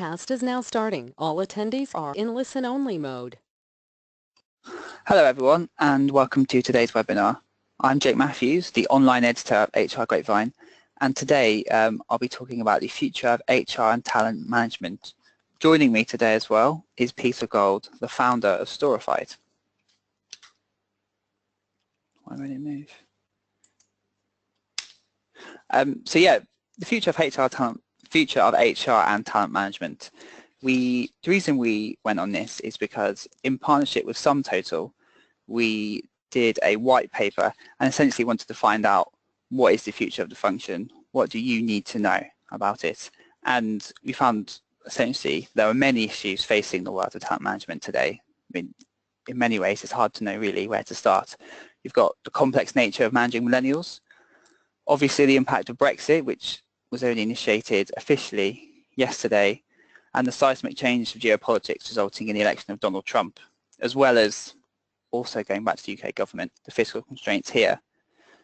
Cast is now starting. All attendees are in listen-only mode. Hello everyone and welcome to today's webinar. I'm Jake Matthews, the online editor of HR Grapevine, and today I'll be talking about the future of HR and talent management. Joining me today as well is Peter Gold, the founder of Storifyd. Why won't it move? The future of HR and talent management. The reason we went on this is because in partnership with SumTotal, we did a white paper and essentially wanted to find out what is the future of the function, what do you need to know about it, and we found essentially there are many issues facing the world of talent management today. I mean, in many ways it's hard to know really where to start. You've got the complex nature of managing millennials, obviously the impact of Brexit, which was only initiated officially yesterday, and the seismic change of geopolitics resulting in the election of Donald Trump, as well as also going back to the UK government, the fiscal constraints here.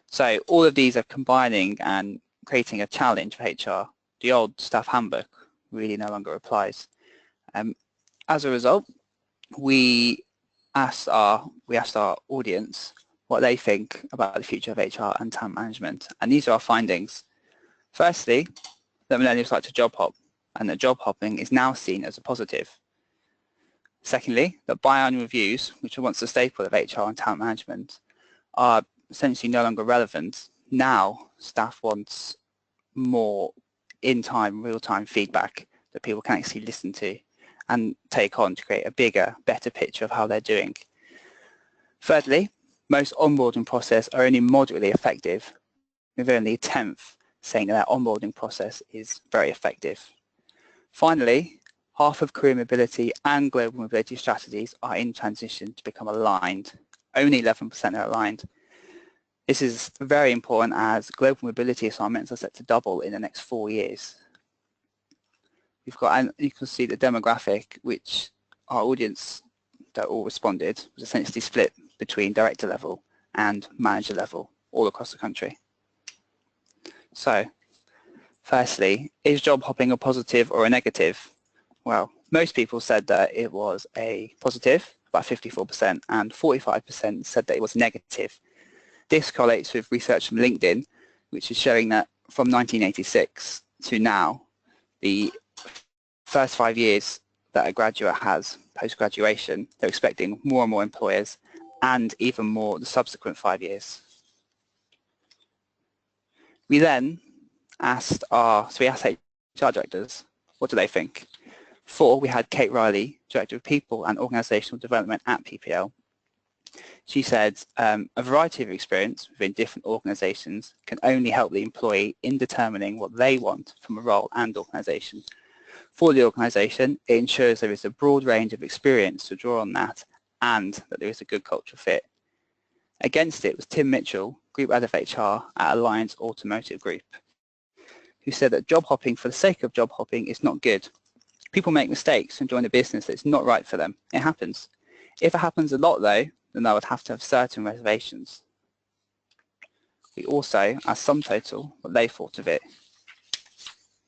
So all of these are combining and creating a challenge for HR. The old staff handbook really no longer applies. As a result, we asked our audience what they think about the future of HR and talent management, and these are our findings. Firstly, that millennials like to job hop, and that job hopping is now seen as a positive. Secondly, that biannual reviews, which are once a staple of HR and talent management, are essentially no longer relevant. Now, staff wants more in-time, real-time feedback that people can actually listen to and take on to create a bigger, better picture of how they're doing. Thirdly, most onboarding processes are only moderately effective, with only a tenth saying that their onboarding process is very effective. Finally, half of career mobility and global mobility strategies are in transition to become aligned. Only 11% are aligned. This is very important as global mobility assignments are set to double in the next 4 years. And you can see the demographic, which our audience that all responded was essentially split between director level and manager level all across the country. So, firstly, is job hopping a positive or a negative? Well, most people said that it was a positive, about 54%, and 45% said that it was negative. This correlates with research from LinkedIn, which is showing that from 1986 to now, the first 5 years that a graduate has post-graduation, they're expecting more and more employers, and even more the subsequent 5 years. We then asked HR directors, what do they think? We had Kate Riley, Director of People and Organisational Development at PPL. She said, a variety of experience within different organisations can only help the employee in determining what they want from a role and organisation. For the organisation, it ensures there is a broad range of experience to draw on that and that there is a good cultural fit. Against it was Tim Mitchell, Group Head of HR at Alliance Automotive Group, who said that job hopping for the sake of job hopping is not good. People make mistakes and join a business that's not right for them. It happens. If it happens a lot though, then I would have to have certain reservations. We also asked SumTotal what they thought of it.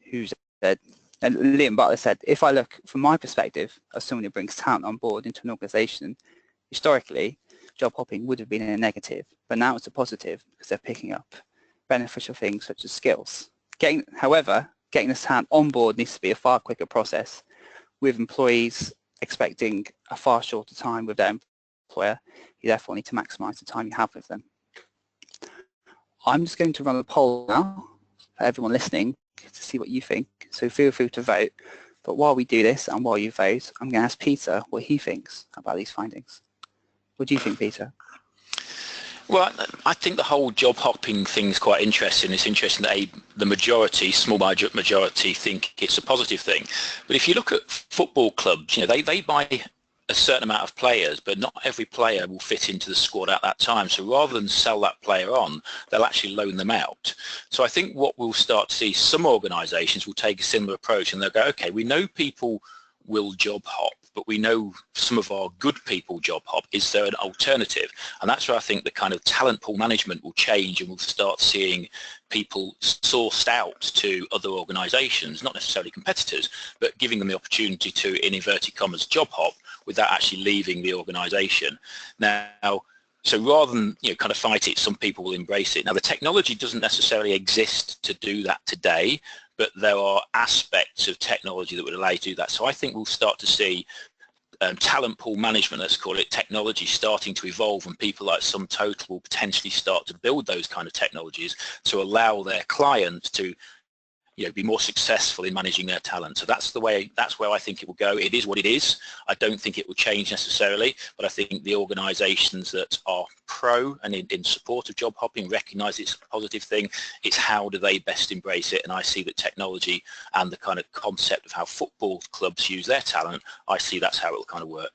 Who said, and Liam Butler said, if I look from my perspective as someone who brings talent on board into an organisation, historically, job hopping would have been a negative, but now it's a positive because they're picking up beneficial things such as skills. However, getting this talent on board needs to be a far quicker process, with employees expecting a far shorter time with their employer. You therefore need to maximise the time you have with them. I'm just going to run a poll now for everyone listening to see what you think, so feel free to vote. But while we do this and while you vote, I'm going to ask Peter what he thinks about these findings. What do you think, Peter? Well, I think the whole job hopping thing is quite interesting. It's interesting that the majority, small majority, think it's a positive thing. But if you look at football clubs, you know, they buy a certain amount of players, but not every player will fit into the squad at that time. So rather than sell that player on, they'll actually loan them out. So I think what we'll start to see, some organisations will take a similar approach and they'll go, okay, we know people will job hop, but we know some of our good people job hop. Is there an alternative? And that's where I think the kind of talent pool management will change, and we'll start seeing people sourced out to other organisations, not necessarily competitors, but giving them the opportunity to, in inverted commas, job hop without actually leaving the organisation. Now, so rather than kind of fight it, some people will embrace it. Now, the technology doesn't necessarily exist to do that today, but there are aspects of technology that would allow you to do that. So I think we'll start to see talent pool management, let's call it, technology starting to evolve, and people like SumTotal will potentially start to build those kind of technologies to allow their clients to be more successful in managing their talent. So that's where I think it will go. It is what it is. I don't think it will change necessarily, but I think the organisations that are pro and in support of job hopping recognise it's a positive thing. It's how do they best embrace it, and I see that technology and the kind of concept of how football clubs use their talent, I see that's how it will kind of work.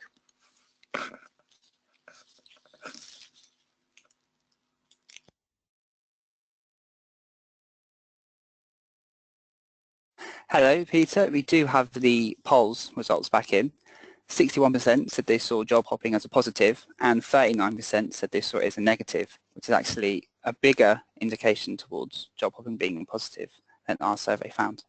Hello, Peter. We do have the polls results back in. 61% said they saw job hopping as a positive, and 39% said they saw it as a negative, which is actually a bigger indication towards job hopping being positive than our survey found.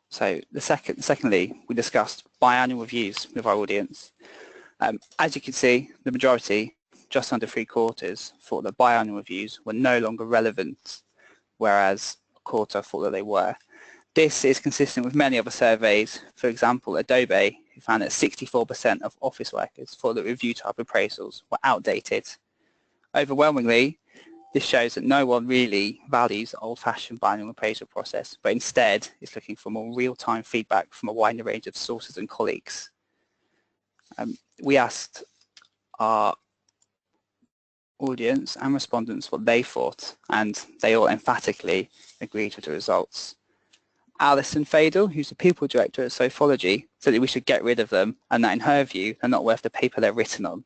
So secondly, we discussed biannual reviews with our audience. As you can see, the majority, just under 3/4, thought that biannual reviews were no longer relevant, whereas a quarter thought that they were. This is consistent with many other surveys. For example, Adobe, who found that 64% of office workers thought that review type appraisals were outdated. Overwhelmingly, this shows that no one really values the old-fashioned biannual appraisal process, but instead is looking for more real-time feedback from a wider range of sources and colleagues. We asked our audience and respondents what they thought, and they all emphatically agreed with the results. Alison Fadel, who's the people director at Sofology, said that we should get rid of them, and that in her view they're not worth the paper they're written on.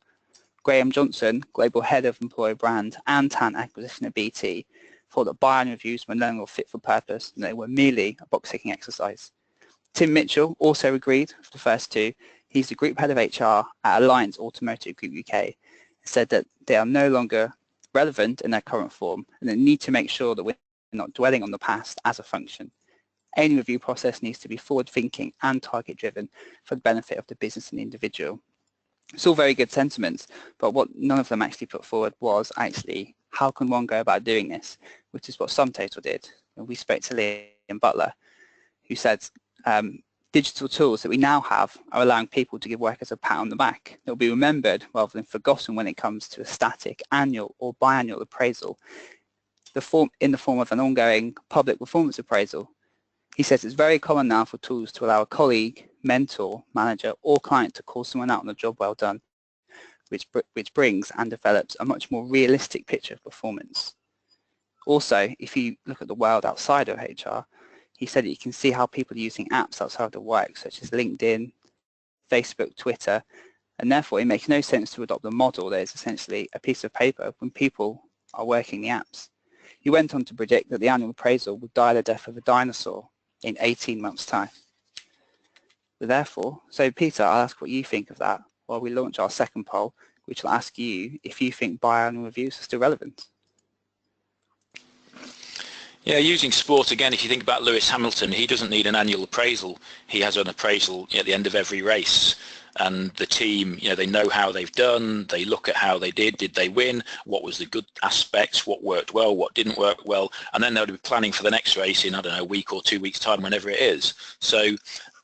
Graham Johnson, global head of employer brand and talent acquisition at BT, thought that biannual reviews were no longer fit for purpose and they were merely a box-ticking exercise. Tim Mitchell also agreed with the first two. He's the group head of HR at Alliance Automotive Group UK, said that they are no longer relevant in their current form and they need to make sure that we're not dwelling on the past as a function. Any review process needs to be forward-thinking and target-driven for the benefit of the business and the individual. It's all very good sentiments, but what none of them actually put forward was actually how can one go about doing this, which is what SumTotal did. And we spoke to Liam Butler, who said digital tools that we now have are allowing people to give workers a pat on the back. They'll be remembered rather than forgotten when it comes to a static annual or biannual appraisal in the form of an ongoing public performance appraisal. He says it's very common now for tools to allow a colleague, mentor, manager or client to call someone out on a job well done, which brings and develops a much more realistic picture of performance. Also, if you look at the world outside of HR, he said that you can see how people are using apps outside of work, such as LinkedIn, Facebook, Twitter, and therefore it makes no sense to adopt a model that is essentially a piece of paper when people are working the apps. He went on to predict that the annual appraisal would die the death of a dinosaur in 18 months' time. Therefore, so Peter, I'll ask what you think of that while we launch our second poll, which will ask you if you think biannual reviews are still relevant. Yeah, using sport again, if you think about Lewis Hamilton, he doesn't need an annual appraisal. He has an appraisal at the end of every race. And the team, they know how they've done, they look at how they did they win, what was the good aspects, what worked well, what didn't work well, and then they'll be planning for the next race in, I don't know, a week or 2 weeks' time, whenever it is. So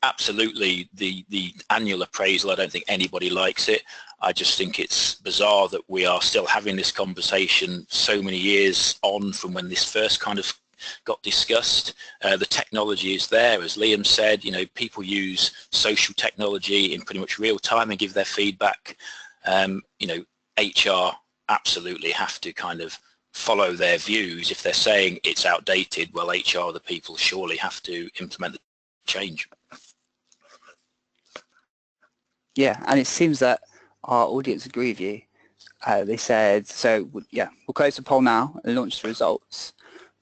absolutely the annual appraisal, I don't think anybody likes it. I just think it's bizarre that we are still having this conversation so many years on from when this first kind of got discussed. The technology is there, as Liam said. People use social technology in pretty much real time and give their feedback. HR absolutely have to kind of follow their views. If they're saying it's outdated, well, HR, the people, surely have to implement the change. Yeah, and it seems that our audience agree with you. They said, so yeah, we'll close the poll now and launch the results.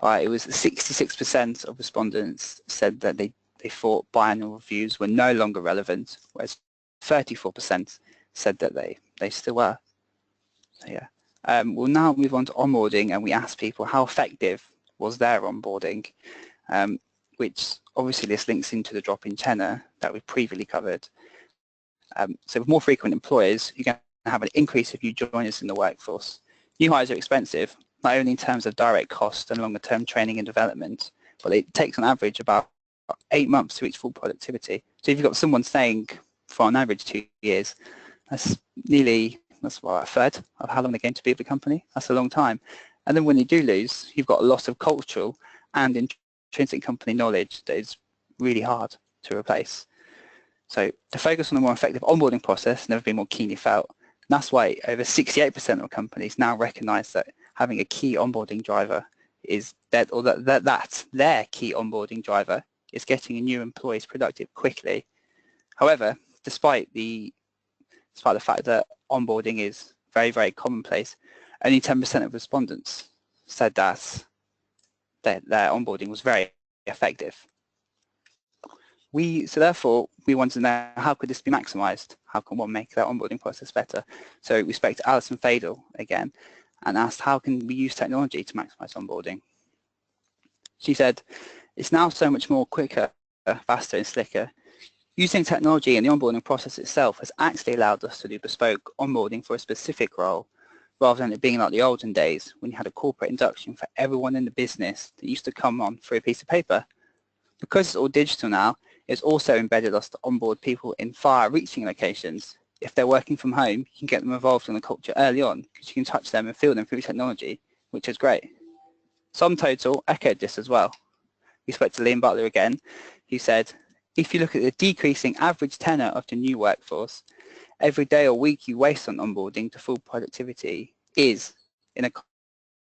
It was 66% of respondents said that they thought biannual reviews were no longer relevant, whereas 34% said that they still were. So yeah. We'll now move on to onboarding, and we asked people how effective was their onboarding, which obviously this links into the drop-in tenure that we previously covered. So with more frequent employers, you're going to have an increase of new joiners in the workforce. New hires are expensive, not only in terms of direct cost and longer-term training and development, but it takes on average about 8 months to reach full productivity. So if you've got someone staying for on average 2 years, that's what, a third of how long they're going to be at the company. That's a long time. And then when you do lose, you've got a loss of cultural and intrinsic company knowledge that is really hard to replace. So the focus on a more effective onboarding process has never been more keenly felt. And that's why over 68% of companies now recognise that having a key onboarding driver is that their key onboarding driver is getting new employees productive quickly. However, despite the fact that onboarding is very, very commonplace, only 10% of respondents said that their onboarding was very effective. So therefore, we wanted to know, how could this be maximised? How can one make that onboarding process better? So we spoke to Alison Fadel again and asked, how can we use technology to maximise onboarding? She said, it's now so much more quicker, faster and slicker. Using technology in the onboarding process itself has actually allowed us to do bespoke onboarding for a specific role, rather than it being like the olden days when you had a corporate induction for everyone in the business that used to come on through a piece of paper. Because it's all digital now, it's also embedded us to onboard people in far-reaching locations. If they're working from home, you can get them involved in the culture early on because you can touch them and feel them through technology, which is great. SumTotal echoed this as well. We spoke to Liam Butler again, who said, if you look at the decreasing average tenure of the new workforce, every day or week you waste on onboarding to full productivity is, in a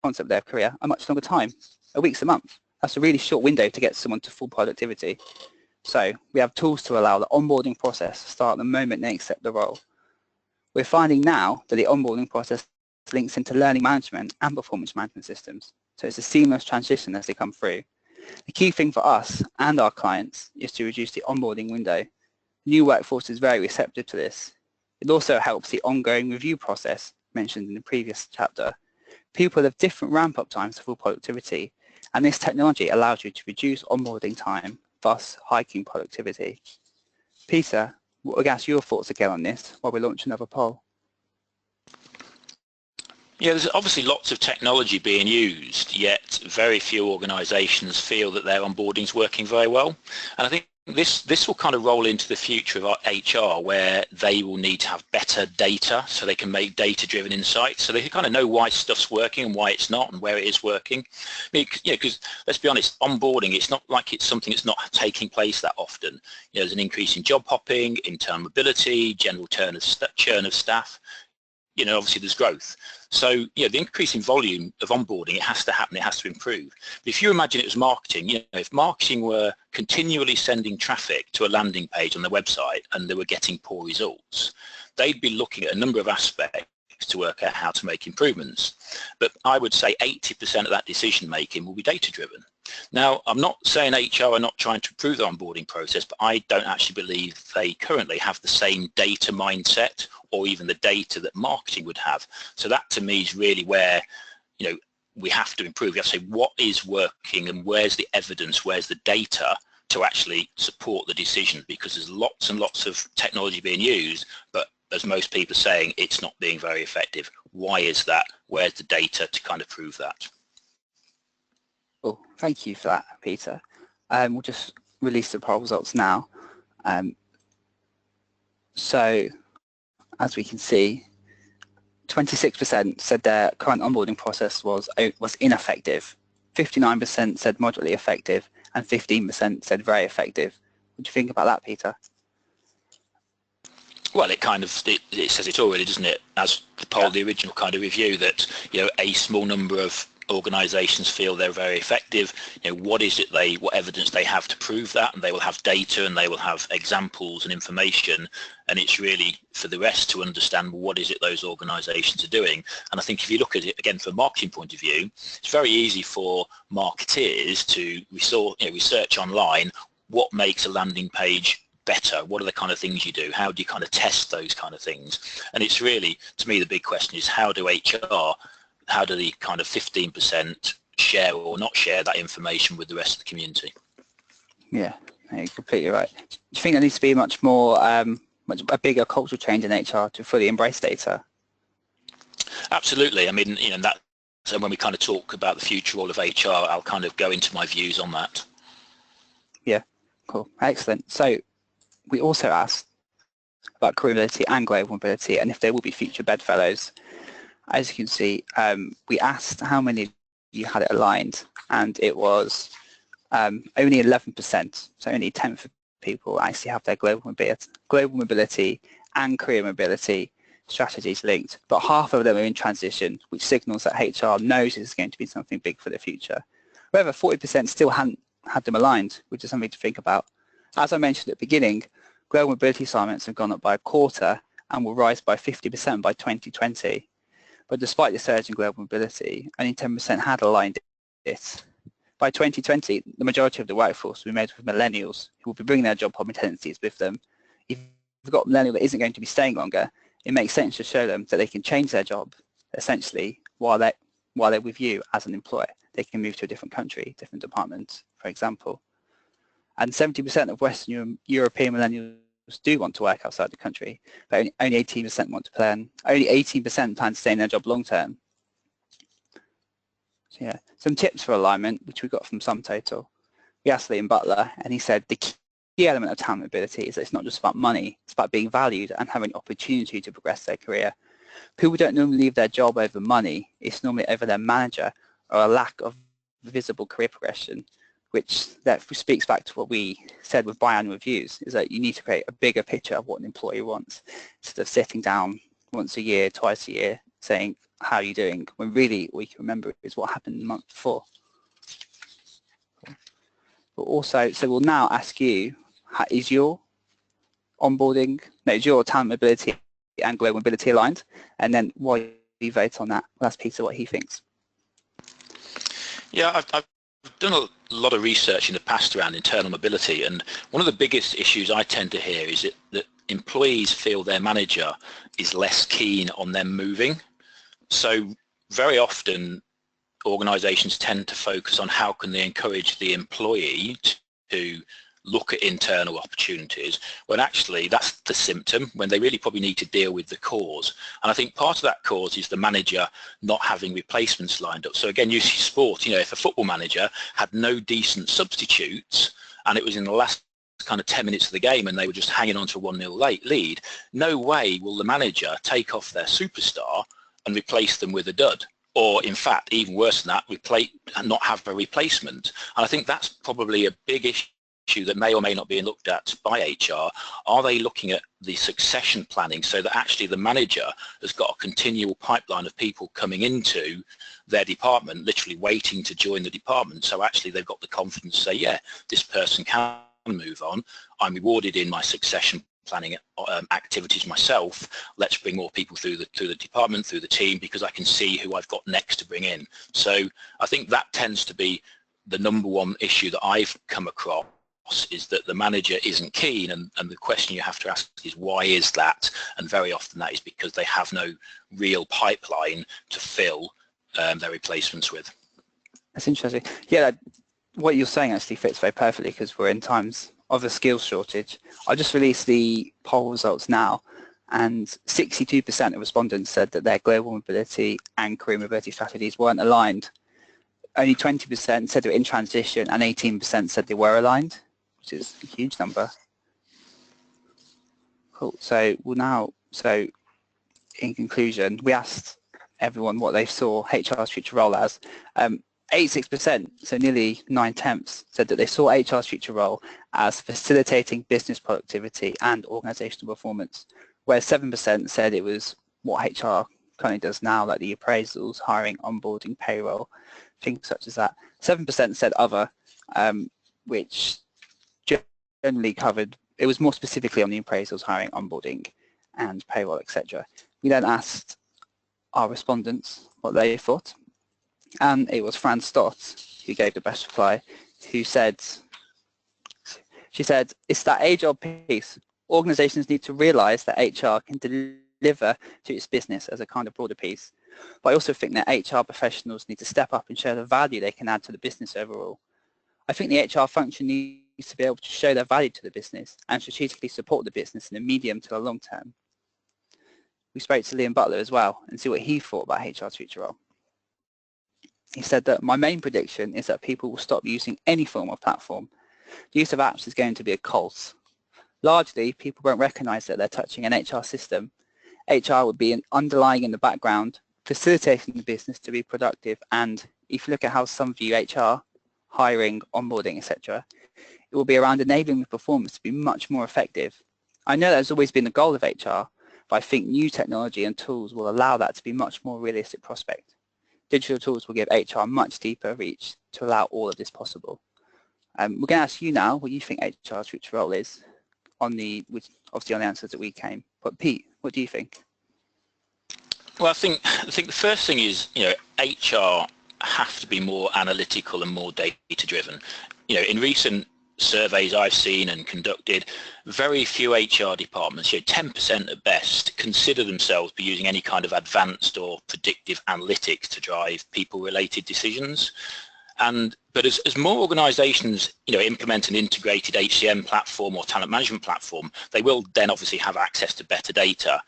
concept of their career, a much longer time. A week's a month. That's a really short window to get someone to full productivity. So we have tools to allow the onboarding process to start the moment they accept the role. We're finding now that the onboarding process links into learning management and performance management systems. So it's a seamless transition as they come through. The key thing for us and our clients is to reduce the onboarding window. The new workforce is very receptive to this. It also helps the ongoing review process mentioned in the previous chapter. People have different ramp-up times to full productivity, and this technology allows you to reduce onboarding time, thus hiking productivity. Peter, what are your thoughts again on this while we launch another poll? Yeah, there's obviously lots of technology being used, yet very few organisations feel that their onboarding is working very well. And I think this will kind of roll into the future of our HR, where they will need to have better data so they can make data-driven insights, so they can kind of know why stuff's working and why it's not and where it is working. Because let's be honest, onboarding, it's not like it's something that's not taking place that often. There's an increase in job hopping, internal mobility, general churn of staff. Obviously there's growth. So, the increase in volume of onboarding, it has to happen, it has to improve. But if you imagine it was marketing, if marketing were continually sending traffic to a landing page on their website and they were getting poor results, they'd be looking at a number of aspects to work out how to make improvements. But I would say 80% of that decision making will be data driven. Now, I'm not saying HR are not trying to improve the onboarding process, but I don't actually believe they currently have the same data mindset or even the data that marketing would have. So that to me is really where, we have to improve. We have to say what is working and where's the evidence, where's the data to actually support the decision, because there's lots and lots of technology being used, but as most people are saying, it's not being very effective. Why is that? Where's the data to kind of prove that? Well, thank you for that, Peter. We'll just release the poll results now. So, as we can see, 26% said their current onboarding process was ineffective, 59% said moderately effective, and 15% said very effective. What do you think about that, Peter? Well, it says it already, doesn't it? As the poll, the original kind of review, that a small number of organisations feel they're very effective, what is it what evidence they have to prove that, and they will have data and they will have examples and information, and it's really for the rest to understand what is it those organisations are doing. And I think if you look at it again from a marketing point of view, it's very easy for marketeers to research online what makes a landing page better, what are the kind of things you do, how do you kind of test those kind of things. And it's really, to me, the big question is how do the kind of 15% share or not share that information with the rest of the community? Yeah, you're completely right. Do you think there needs to be much a bigger cultural change in HR to fully embrace data? Absolutely. I mean, so when we kind of talk about the future role of HR, I'll kind of go into my views on that. Yeah, cool, excellent. So we also asked about career mobility and global mobility, and if there will be future bedfellows. As you can see, we asked how many of you had it aligned, and it was only 11%, so only 10th of people actually have their global mobility and career mobility strategies linked, but half of them are in transition, which signals that HR knows this is going to be something big for the future. However, 40% still hadn't had them aligned, which is something to think about. As I mentioned at the beginning, global mobility assignments have gone up by a quarter and will rise by 50% by 2020. But despite the surge in global mobility, only 10% had aligned it. By 2020, the majority of the workforce will be made up of millennials who will be bringing their job hopping tendencies with them. If you've got a millennial that isn't going to be staying longer, it makes sense to show them that they can change their job, essentially, while they're with you as an employer. They can move to a different country, different department, for example. And 70% of Western European millennials do want to work outside the country, but only 18% want to plan. Only 18% plan to stay in their job long term. So yeah, some tips for alignment, which we got from SumTotal. We asked Liam Butler, and he said the key element of talent mobility is that it's not just about money, it's about being valued and having opportunity to progress their career. People don't normally leave their job over money, it's normally over their manager or a lack of visible career progression, which speaks back to what we said with biannual reviews, is that you need to create a bigger picture of what an employee wants, instead of sitting down once a year, twice a year, saying, how are you doing, when really all you can remember is what happened the month before. But also, so we'll now ask you, is your talent mobility and global mobility aligned? And then while you vote on that, we'll ask Peter what he thinks. Yeah, I've done a lot of research in the past around internal mobility, and one of the biggest issues I tend to hear is that employees feel their manager is less keen on them moving. So very often organisations tend to focus on how can they encourage the employee to look at internal opportunities, when actually that's the symptom, when they really probably need to deal with the cause. And I think part of that cause is the manager not having replacements lined up. So again, you see sport, if a football manager had no decent substitutes and it was in the last kind of 10 minutes of the game and they were just hanging on to a 1-0 lead, no way will the manager take off their superstar and replace them with a dud. Or in fact, even worse than that, not have a replacement. And I think that's probably a big issue that may or may not be looked at by HR. Are they looking at the succession planning so that actually the manager has got a continual pipeline of people coming into their department, literally waiting to join the department, so actually they've got the confidence to say, yeah, this person can move on, I'm rewarded in my succession planning activities myself, let's bring more people through the department, through the team, because I can see who I've got next to bring in. So I think that tends to be the number one issue that I've come across, is that the manager isn't keen, and the question you have to ask is why is that? And very often that is because they have no real pipeline to fill their replacements with. That's interesting. Yeah, what you're saying actually fits very perfectly, because we're in times of a skills shortage. I just released the poll results now, and 62% of respondents said that their global mobility and career mobility strategies weren't aligned. Only 20% said they were in transition, and 18% said they were aligned, which is a huge number. Cool. So in conclusion, we asked everyone what they saw HR's future role as. 86%, so nearly 9/10, said that they saw HR's future role as facilitating business productivity and organisational performance, whereas 7% said it was what HR currently does now, like the appraisals, hiring, onboarding, payroll, things such as that. 7% said other, which generally covered, it was more specifically on the appraisals, hiring, onboarding, and payroll, etc. We then asked our respondents what they thought, and it was Fran Stott who gave the best reply, who said, she said, it's that age-old piece. Organizations need to realize that HR can deliver to its business as a kind of broader piece. But I also think that HR professionals need to step up and show the value they can add to the business overall. I think the HR function needs to be able to show their value to the business and strategically support the business in the medium to the long term. We spoke to Liam Butler as well and see what he thought about HR's future role. He said that my main prediction is that people will stop using any form of platform. The use of apps is going to be a cult. Largely, people won't recognize that they're touching an HR system. HR would be underlying in the background, facilitating the business to be productive, and if you look at how some view HR, hiring, onboarding, etc., it will be around enabling the performance to be much more effective. I know that has always been the goal of HR, but I think new technology and tools will allow that to be much more realistic prospect. Digital tools will give HR a much deeper reach to allow all of this possible. We're going to ask you now what you think HR's future role is, obviously on the answers that we came. But Pete, what do you think? Well, I think the first thing is, HR have to be more analytical and more data driven. In recent surveys I've seen and conducted, very few HR departments, 10% at best, consider themselves be using any kind of advanced or predictive analytics to drive people-related decisions. But as more organisations, implement an integrated HCM platform or talent management platform, they will then obviously have access to better data,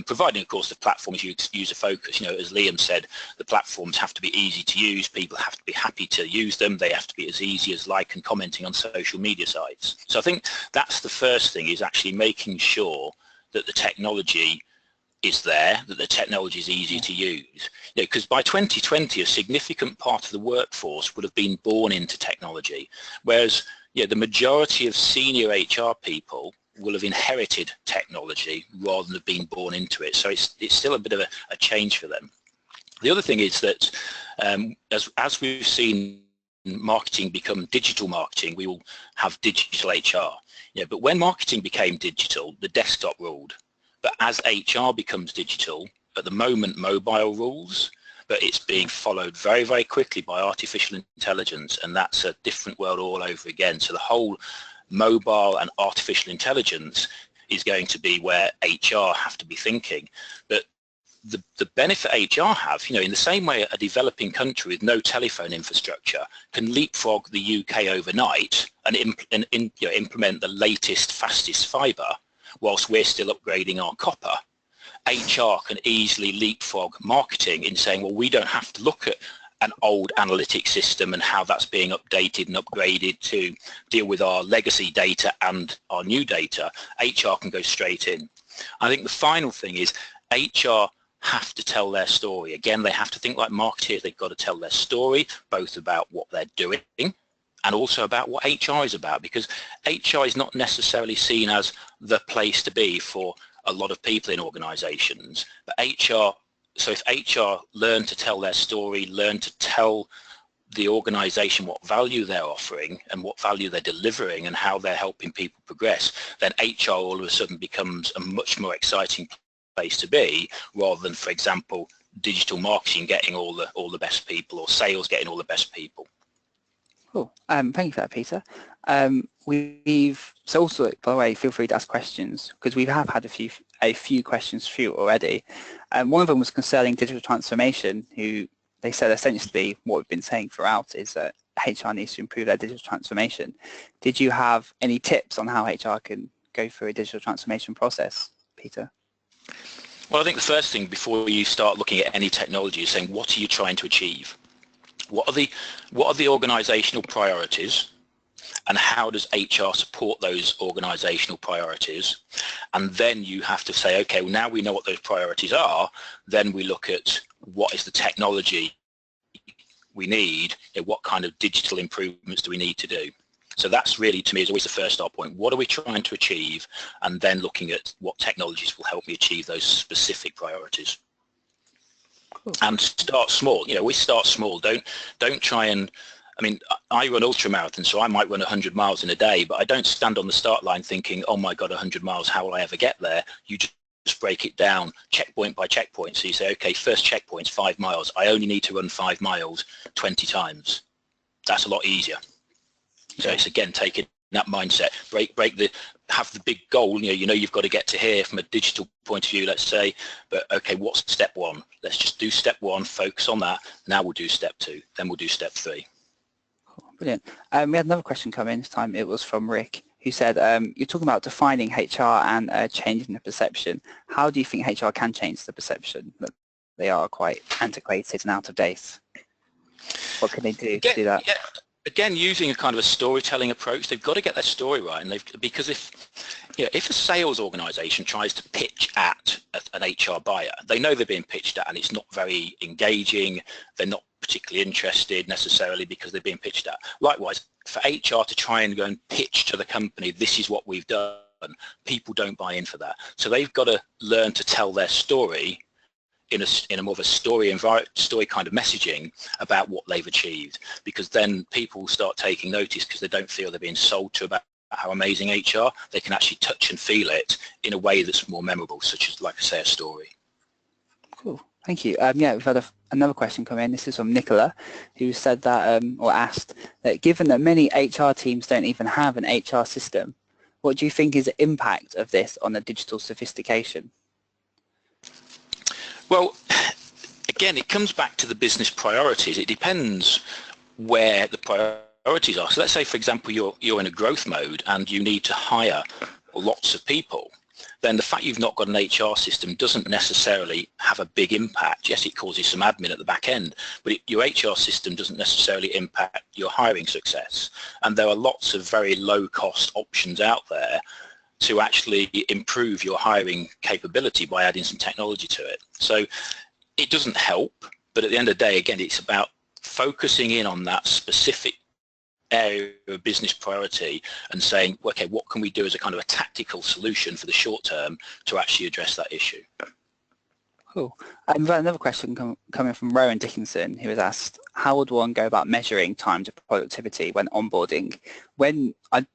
providing, of course, the platform is user-focused. As Liam said, the platforms have to be easy to use. People have to be happy to use them. They have to be as easy as like and commenting on social media sites. So I think that's the first thing, is actually making sure that the technology is there, that the technology is easy to use. Because by 2020, a significant part of the workforce would have been born into technology, whereas the majority of senior HR people will have inherited technology rather than have been born into it. So it's still a bit of a change for them. The other thing is that as we've seen marketing become digital marketing, we will have digital HR. But when marketing became digital, the desktop ruled. But as HR becomes digital, at the moment mobile rules, but it's being followed very, very quickly by artificial intelligence, and that's a different world all over again. So the whole mobile and artificial intelligence is going to be where HR have to be thinking. But the benefit HR have, in the same way a developing country with no telephone infrastructure can leapfrog the UK overnight and implement the latest, fastest fibre, whilst we're still upgrading our copper, HR can easily leapfrog marketing in saying, well, we don't have to look at an old analytic system and how that's being updated and upgraded to deal with our legacy data and our new data. HR can go straight in. I think the final thing is HR have to tell their story. Again, they have to think like marketeers. They've got to tell their story, both about what they're doing and also about what HR is about, because HR is not necessarily seen as the place to be for a lot of people in organizations. But so if HR learn to tell their story, learn to tell the organization what value they're offering and what value they're delivering and how they're helping people progress, then HR all of a sudden becomes a much more exciting place to be, rather than, for example, digital marketing getting all the best people, or sales getting all the best people. Cool. Thank you for that, Peter. So also, by the way, feel free to ask questions, because we have had a few questions through already. One of them was concerning digital transformation, who they said essentially what we've been saying throughout is that HR needs to improve their digital transformation. Did you have any tips on how HR can go through a digital transformation process, Peter? Well, I think the first thing before you start looking at any technology is saying, what are you trying to achieve? What are the organizational priorities, and how does HR support those organizational priorities? And then you have to say, okay, well, now we know what those priorities are, then we look at what is the technology we need, what kind of digital improvements do we need to do. So that's really, to me, is always the first start point. What are we trying to achieve? And then looking at what technologies will help me achieve those specific priorities. Cool. And start small. You know, we start small. Don't try and, I mean, I run ultra marathons, so I might run 100 miles in a day, but I don't stand on the start line thinking, oh my God, 100 miles, how will I ever get there? You just break it down checkpoint by checkpoint. So you say, okay, first checkpoint's 5 miles. I only need to run 5 miles 20 times. That's a lot easier. So it's again taking that mindset, have the big goal. You know you've got to get to here from a digital point of view, let's say, but okay, what's step one? Let's just do step one, focus on that. Now we'll do step two, then we'll do step three. Cool. Brilliant. We had another question come in this time. It was from Rick, who said, you're talking about defining HR and changing the perception. How do you think HR can change the perception that they are quite antiquated and out of date? What can they do to do that? Yeah. Again, using a kind of a storytelling approach, they've got to get their story right, and because if a sales organisation tries to pitch at an HR buyer, they know they're being pitched at, and it's not very engaging. They're not particularly interested necessarily because they're being pitched at. Likewise, for HR to try and go and pitch to the company, this is what we've done, people don't buy in for that. So they've got to learn to tell their story in a more of a story kind of messaging about what they've achieved, because then people start taking notice because they don't feel they're being sold to about how amazing HR. They can actually touch and feel it in a way that's more memorable, such as, like I say, a story. Cool, thank you. Yeah, we've had another question come in. This is from Nicola, who said that, or asked that given that many HR teams don't even have an HR system, what do you think is the impact of this on the digital sophistication? Well, again, it comes back to the business priorities. It depends where the priorities are. So let's say, for example, you're in a growth mode and you need to hire lots of people. Then the fact you've not got an HR system doesn't necessarily have a big impact. Yes, it causes some admin at the back end, but your HR system doesn't necessarily impact your hiring success. And there are lots of very low-cost options out there to actually improve your hiring capability by adding some technology to it. So it doesn't help, but at the end of the day, again, it's about focusing in on that specific area of business priority and saying, okay, what can we do as a kind of a tactical solution for the short term to actually address that issue? Cool. We've got another question coming from Rowan Dickinson, who has asked, how would one go about measuring time to productivity when onboarding?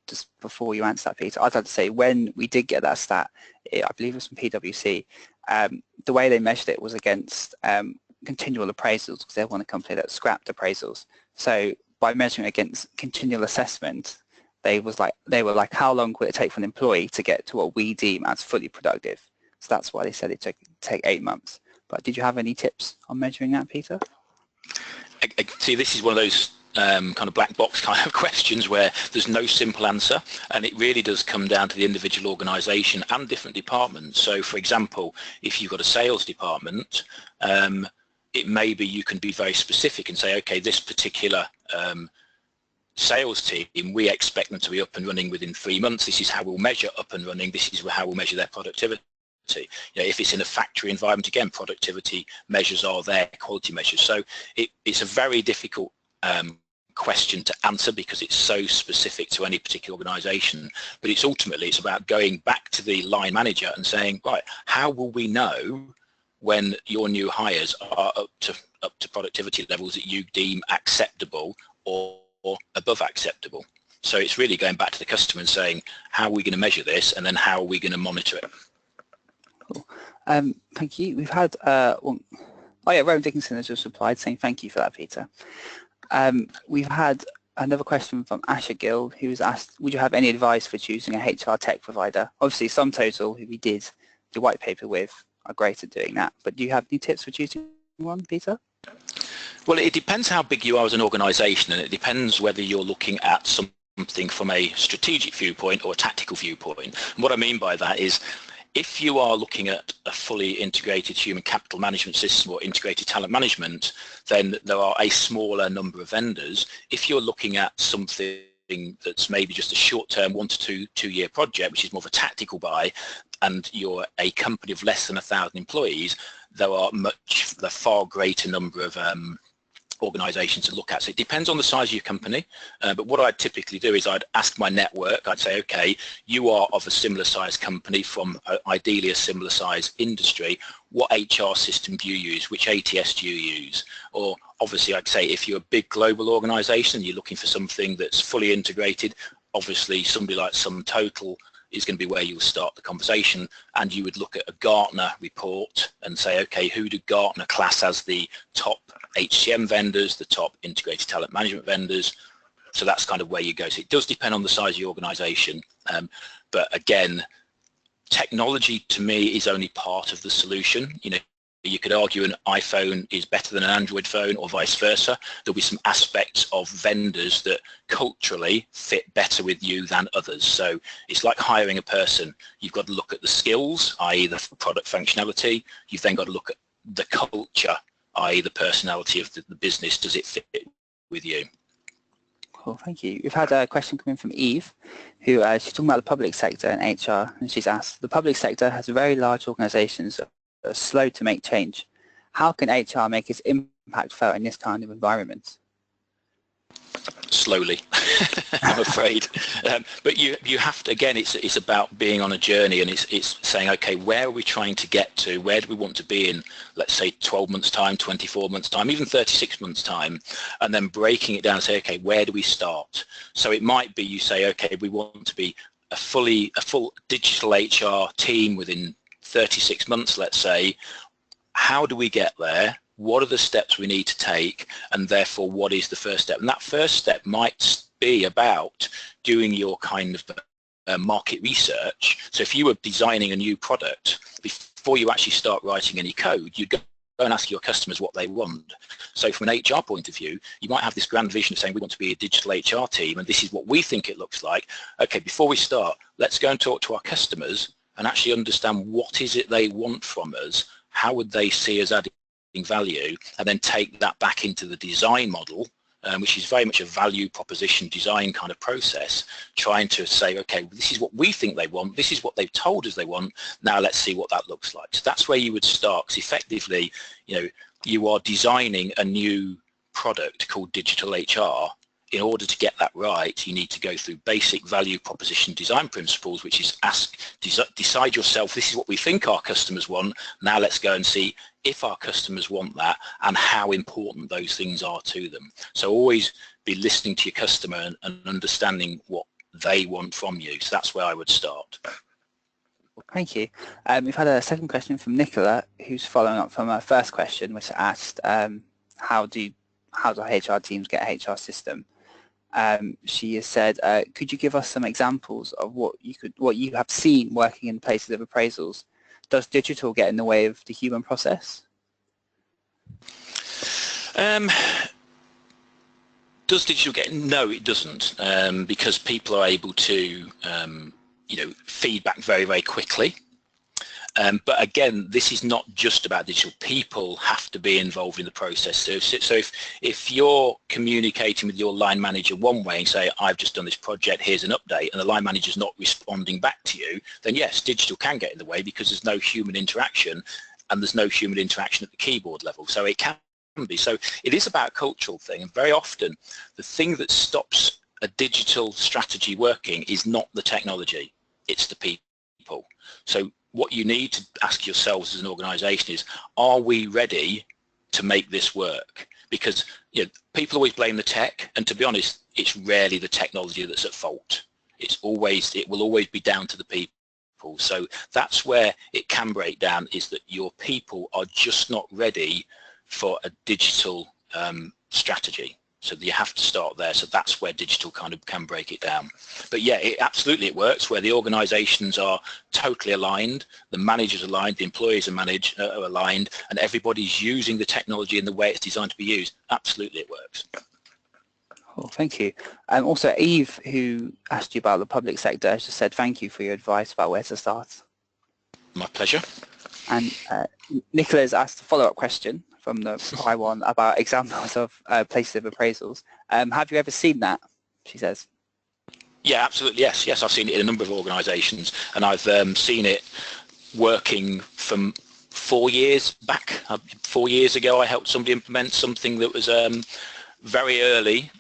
Just before you answer that, Peter, I'd like to say when we did get that stat, I believe it was from PwC, the way they measured it was against continual appraisals, because they want a company that scrapped appraisals. So by measuring against continual assessment, they were like, how long would it take for an employee to get to what we deem as fully productive? So that's why they said it took 8 months. But did you have any tips on measuring that, Peter? See, this is one of those kind of black box kind of questions where there's no simple answer, and it really does come down to the individual organisation and different departments. So, for example, if you've got a sales department, it may be you can be very specific and say, okay, this particular sales team, we expect them to be up and running within 3 months. This is how we'll measure up and running. This is how we'll measure their productivity. If it's in a factory environment, again, productivity measures are there, quality measures. So it's a very difficult question to answer because it's so specific to any particular organisation. But it's about going back to the line manager and saying, right, how will we know when your new hires are up to productivity levels that you deem acceptable or above acceptable? So it's really going back to the customer and saying, how are we going to measure this, and then how are we going to monitor it? Cool. Thank you. We've had Rowan Dickinson has just replied saying thank you for that, Peter. We've had another question from Asher Gill, who has asked, would you have any advice for choosing a HR tech provider? Obviously, SumTotal, who we did the white paper with, are great at doing that. But do you have any tips for choosing one, Peter? Well, it depends how big you are as an organisation, and it depends whether you're looking at something from a strategic viewpoint or a tactical viewpoint. And what I mean by that is, if you are looking at a fully integrated human capital management system or integrated talent management, then there are a smaller number of vendors. If you're looking at something that's maybe just a short-term 1 to 2 year project, which is more of a tactical buy, and you're a company of less than 1,000 employees, there are far greater number of organisation to look at. So it depends on the size of your company, but what I'd typically do is I'd ask my network. I'd say, okay, you are of a similar size company from ideally a similar size industry. What HR system do you use? Which ATS do you use? Or obviously I'd say if you're a big global organisation, you're looking for something that's fully integrated, obviously somebody like SumTotal is going to be where you'll start the conversation, and you would look at a Gartner report and say, okay, who do Gartner class as the top HCM vendors, the top integrated talent management vendors? So that's kind of where you go. So it does depend on the size of your organization, but again, technology to me is only part of the solution. You know, you could argue an iPhone is better than an Android phone or vice versa. There'll be some aspects of vendors that culturally fit better with you than others. So it's like hiring a person. You've got to look at the skills, i.e. the product functionality. You've then got to look at the culture, i.e. the personality of the business. Does it fit with you? Cool, thank you. We've had a question coming from Eve, who she's talking about the public sector and HR, and she's asked, the public sector has very large organizations that are slow to make change. How can HR make its impact felt in this kind of environment? Slowly, I'm afraid. But you have to, again, it's about being on a journey, and it's saying, okay, where are we trying to get to? Where do we want to be in, let's say, 12 months time, 24 months time, even 36 months time, and then breaking it down and say, okay, where do we start? So it might be you say, okay, we want to be a full digital HR team within 36 months, let's say. How do we get there? What are the steps we need to take, and therefore what is the first step? And that first step might be about doing your kind of market research. So if you were designing a new product, before you actually start writing any code, you'd go and ask your customers what they want. So from an HR point of view, you might have this grand vision of saying we want to be a digital HR team, and this is what we think it looks like. Okay, before we start, let's go and talk to our customers and actually understand what is it they want from us, how would they see us adding value, and then take that back into the design model, which is very much a value proposition design kind of process, trying to say, okay, this is what we think they want, this is what they've told us they want, now let's see what that looks like. So that's where you would start, because effectively, you know, you are designing a new product called digital HR. In order to get that right, you need to go through basic value proposition design principles, which is decide yourself, this is what we think our customers want, now let's go and see if our customers want that and how important those things are to them. So always be listening to your customer and understanding what they want from you. So that's where I would start. Thank you. We've had a second question from Nicola, who's following up from our first question, which asked, how do HR teams get a HR system? She has said, could you give us some examples of what you have seen working in places of appraisals? Does digital get in the way of the human process? Does digital get? No, it doesn't, because people are able to, feedback very, very quickly. But again, this is not just about digital. People have to be involved in the process. So if you're communicating with your line manager one way and say, I've just done this project, here's an update, and the line manager's not responding back to you, then yes, digital can get in the way because there's no human interaction, and there's no human interaction at the keyboard level. So it can be. So it is about a cultural thing, and very often the thing that stops a digital strategy working is not the technology, it's the people. So what you need to ask yourselves as an organization is, are we ready to make this work? Because people always blame the tech, and to be honest, it's rarely the technology that's at fault. It will always be down to the people. So that's where it can break down, is that your people are just not ready for a digital strategy. So you have to start there. So that's where digital kind of can break it down. But yeah, it works where the organizations are totally aligned, the managers are aligned, the employees are aligned, and everybody's using the technology in the way it's designed to be used. Absolutely, it works. Cool, thank you. Also, Eve, who asked you about the public sector, has just said thank you for your advice about where to start. My pleasure. And Nicola has asked a follow-up question from the prior one about examples of places of appraisals. Have you ever seen that, she says? Yeah, absolutely, yes. Yes, I've seen it in a number of organisations, and I've seen it working from 4 years back. 4 years ago, I helped somebody implement something that was very early.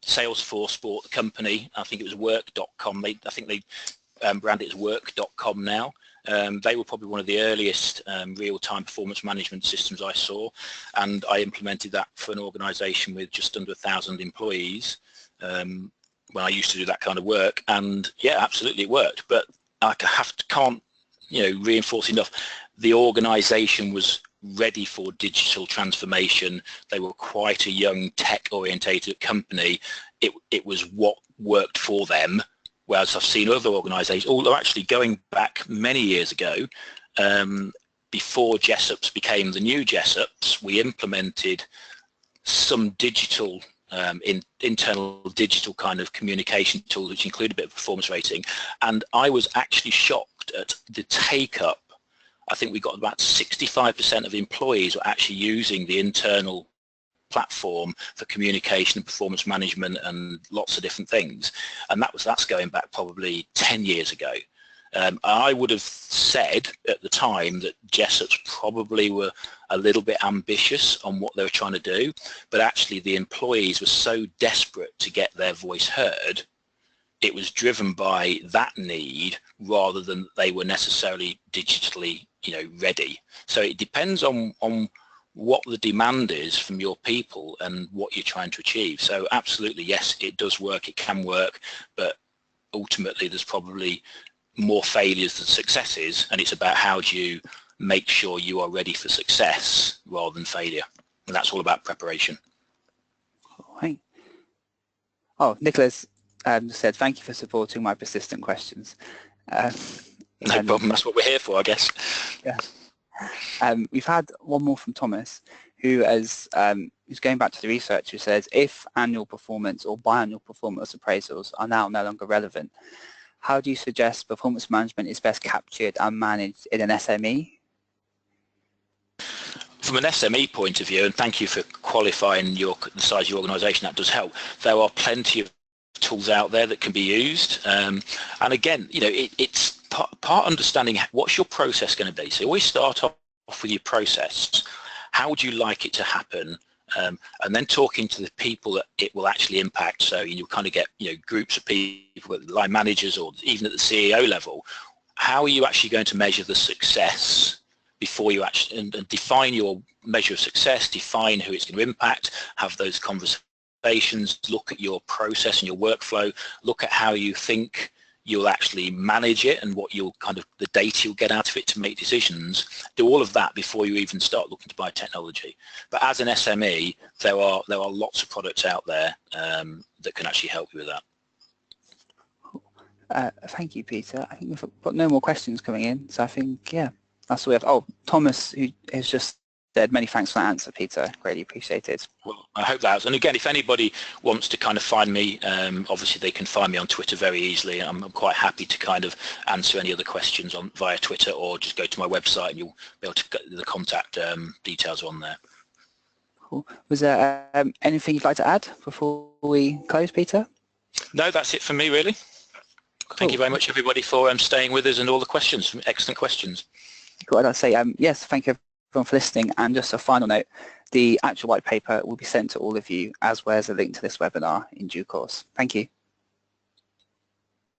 Salesforce bought the company. I think it was work.com. I think they brand it as work.com now. They were probably one of the earliest real-time performance management systems I saw, and I implemented that for an organisation with just under 1,000 employees when I used to do that kind of work, and yeah, absolutely it worked. But I can't reinforce enough, the organisation was ready for digital transformation. They were quite a young tech-orientated company. It was what worked for them. Whereas I've seen other organisations, although actually going back many years ago, before Jessups became the new Jessups, we implemented some digital, internal digital kind of communication tools, which include a bit of performance rating. And I was actually shocked at the take-up. I think we got about 65% of employees were actually using the internal platform for communication and performance management and lots of different things, and that's going back probably 10 years ago. I would have said at the time that Jessups probably were a little bit ambitious on what they were trying to do, but actually the employees were so desperate to get their voice heard, it was driven by that need rather than they were necessarily digitally ready. So it depends on what the demand is from your people and what you're trying to achieve. So absolutely, yes, it does work, it can work, but ultimately there's probably more failures than successes, and it's about how do you make sure you are ready for success rather than failure. And that's all about preparation. All right. Oh, Nicholas said, thank you for supporting my persistent questions. No problem, that's what we're here for, I guess. Yeah. We've had one more from Thomas, who is going back to the research, who says, if annual performance or biannual performance appraisals are now no longer relevant, how do you suggest performance management is best captured and managed in an SME? From an SME point of view, and thank you for qualifying the size of your organisation, that does help. There are plenty of tools out there that can be used, and again, it's part understanding what's your process going to be. So always start off with your process. How would you like it to happen? And then talking to the people that it will actually impact. So you kind of get groups of people, line managers, or even at the CEO level. How are you actually going to measure the success before you actually and define your measure of success, define who it's going to impact, have those conversations, look at your process and your workflow, look at how you think you'll actually manage it and what you'll the data you'll get out of it to make decisions. Do all of that before you even start looking to buy technology. But as an SME, there are lots of products out there that can actually help you with that. Thank you, Peter. I think we've got no more questions coming in, so I think, yeah, that's all we have. Oh, Thomas, who has just said, many thanks for that answer, Peter. Greatly appreciated. Well, I hope that helps. And again, if anybody wants to find me, obviously they can find me on Twitter very easily. I'm quite happy to answer any other questions via Twitter, or just go to my website and you'll be able to get the contact details on there. Cool. Was there anything you'd like to add before we close, Peter? No, that's it for me, really. Cool. Thank you very much, everybody, for staying with us and all the questions. Excellent questions. Cool. I'd say, yes, thank you everyone for listening. And just a final note, the actual white paper will be sent to all of you, as well as a link to this webinar in due course. Thank you.